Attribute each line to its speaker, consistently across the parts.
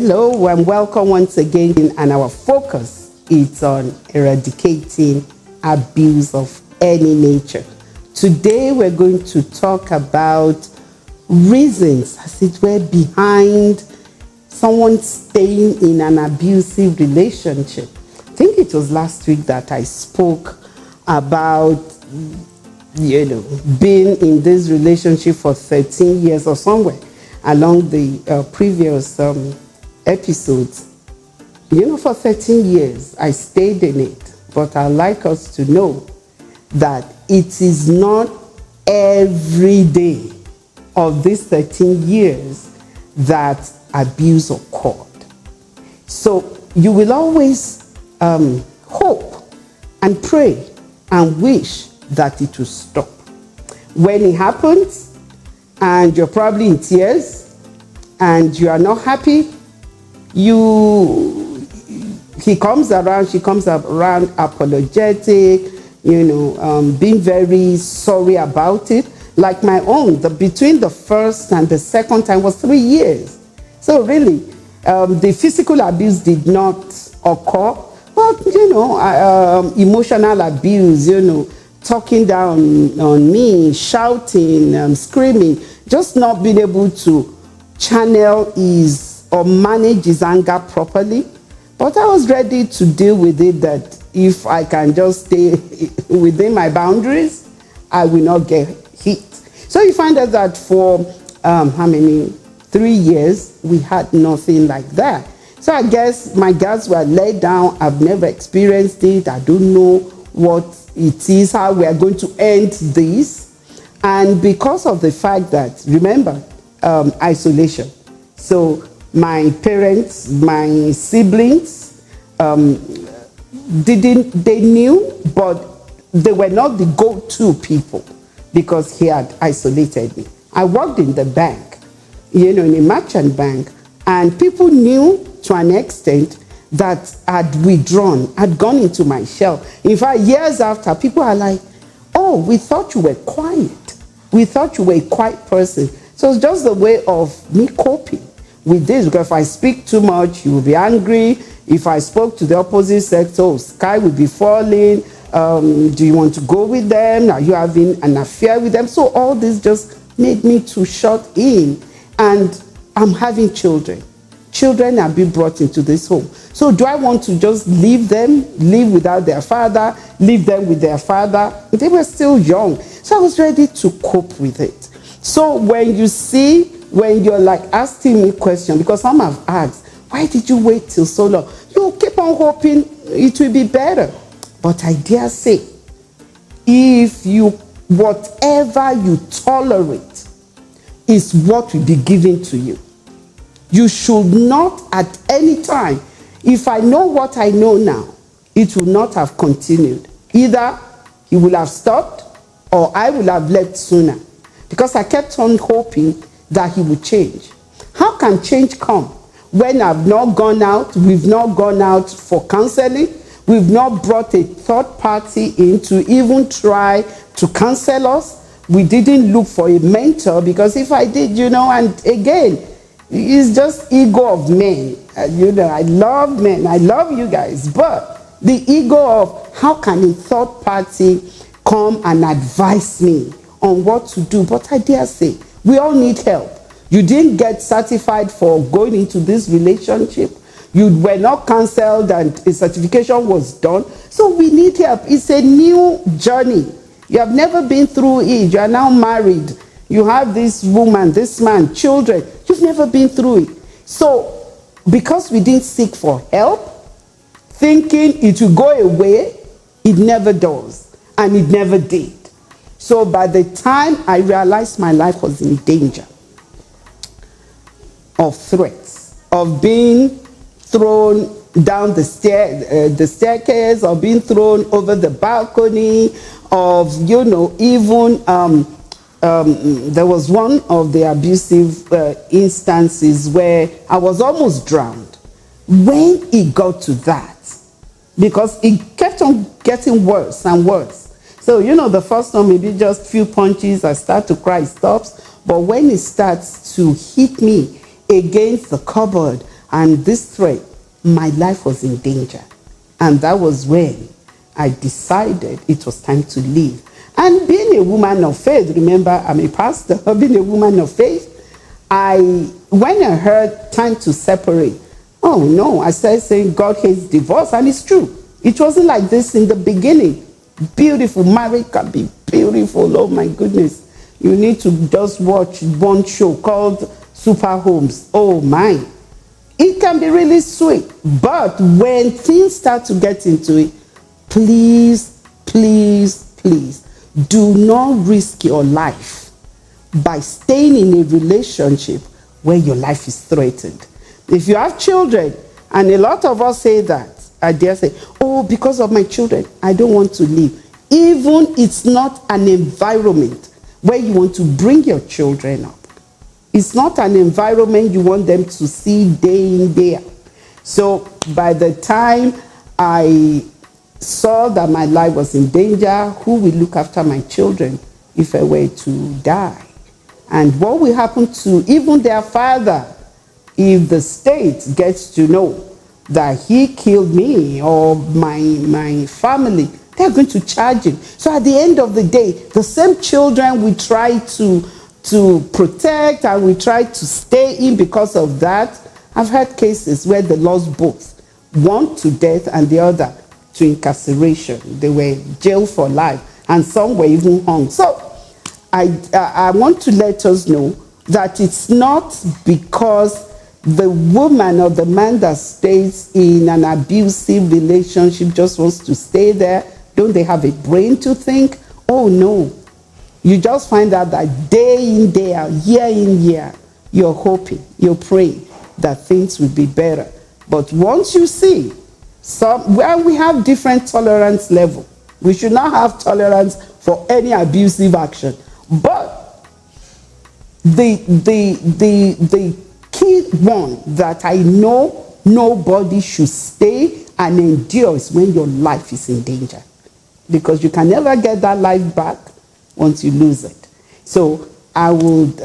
Speaker 1: Hello and welcome once again, and our focus is on eradicating abuse of any nature. Today we're going to talk about reasons, as it were, behind someone staying in an abusive relationship. I think it was last week that I spoke about being in this relationship for 13 years or somewhere along the previous episodes. For 13 years I stayed in it, but I'd like us to know that it is not every day of these 13 years that abuse occurred. So you will always hope and pray and wish that it will stop. When it happens and you're probably in tears and you are not happy, she comes around apologetic, being very sorry about it. Like my own, between the first and the second time was 3 years. So really, the physical abuse did not occur, but emotional abuse, talking down on me, shouting, screaming, just not being able to channel or manage his anger properly. But I was ready to deal with it, that if I can just stay within my boundaries, I will not get hit. So you find out that for 3 years, we had nothing like that. So I guess my guards were laid down. I've never experienced it. I don't know what it is, how we are going to end this. And because of the fact that, remember, isolation. So my parents, my siblings, they knew, but they were not the go-to people because he had isolated me. I worked in the bank, in a merchant bank, and people knew to an extent that I'd withdrawn, I'd gone into my shell. In fact, years after, people are like, oh, we thought you were quiet. We thought you were a quiet person. So it's just a way of me coping with this, because if I speak too much, you will be angry. If I spoke to the opposite sex, sky will be falling. Do you want to go with them? Are you having an affair with them? So all this just made me to shut in. And I'm having children. Children are being brought into this home. So do I want to just leave them, live without their father, leave them with their father? They were still young. So I was ready to cope with it. So when you're like asking me questions, because some have asked, why did you wait till so long? You keep on hoping it will be better. But I dare say, whatever you tolerate is what will be given to you. You should not at any time, if I know what I know now, it will not have continued. Either he will have stopped or I will have left sooner. Because I kept on hoping that he would change. How can change come when I've not gone out, we've not gone out for counseling, we've not brought a third party in to even try to counsel us? We didn't look for a mentor, because if I did, and again, it's just ego of men. I love men, I love you guys, but the ego of how can a third party come and advise me on what to do? But I dare say, we all need help. You didn't get certified for going into this relationship. You were not counseled and a certification was done. So we need help. It's a new journey. You have never been through it. You are now married. You have this woman, this man, children. You've never been through it. So because we didn't seek for help, thinking it will go away, it never does. And it never did. So by the time I realized my life was in danger of threats, of being thrown down the staircase, or being thrown over the balcony, of, even there was one of the abusive instances where I was almost drowned. When it got to that, because it kept on getting worse and worse. So, the first one, maybe just few punches, I start to cry, it stops. But when it starts to hit me against the cupboard, And this threat, my life was in danger. And that was when I decided it was time to leave. And being a woman of faith, remember, I'm a pastor, being a woman of faith, when I heard time to separate, oh no, I started saying God hates divorce, and it's true. It wasn't like this in the beginning. Beautiful, marriage can be beautiful, oh my goodness. You need to just watch one show called Super Homes. Oh my. It can be really sweet. But when things start to get into it, please, please, please, do not risk your life by staying in a relationship where your life is threatened. If you have children, and a lot of us say that, I dare say, oh, because of my children, I don't want to leave. Even it's not an environment where you want to bring your children up. It's not an environment you want them to see day in, day out. So by the time I saw that my life was in danger, who will look after my children if I were to die? And what will happen to even their father if the state gets to know that he killed me or my family? They're going to charge him. So at the end of the day, the same children we try to protect and we try to stay in because of that. I've had cases where they lost both, one to death and the other to incarceration. They were jailed for life and some were even hung. So I want to let us know that it's not because the woman or the man that stays in an abusive relationship just wants to stay there. Don't they have a brain to think? Oh no. You just find out that day in, day out, year in, year, you're hoping, you're praying that things will be better. But once you see, well, we have different tolerance level. We should not have tolerance for any abusive action. But the key one that I know nobody should stay and endure is when your life is in danger. Because you can never get that life back once you lose it. So I would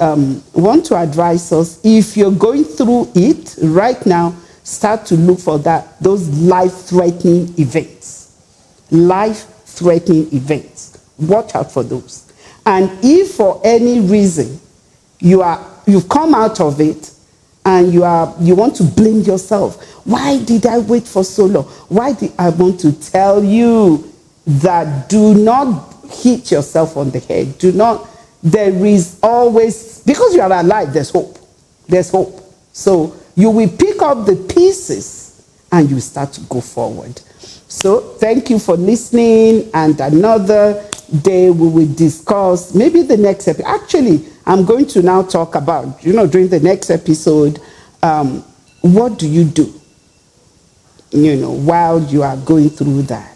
Speaker 1: want to advise us, if you're going through it right now, start to look for those life-threatening events. Life-threatening events. Watch out for those. And if for any reason you've come out of it and you want to blame yourself, why did I wait for so long? Why did I want to tell you that do not hit yourself on the head. Do not, there is always, because you are alive, there's hope. There's hope. So you will pick up the pieces and you start to go forward. So thank you for listening, and another day we will discuss, maybe the next episode. Actually, I'm going to now talk about, during the next episode, what do you do, while you are going through that?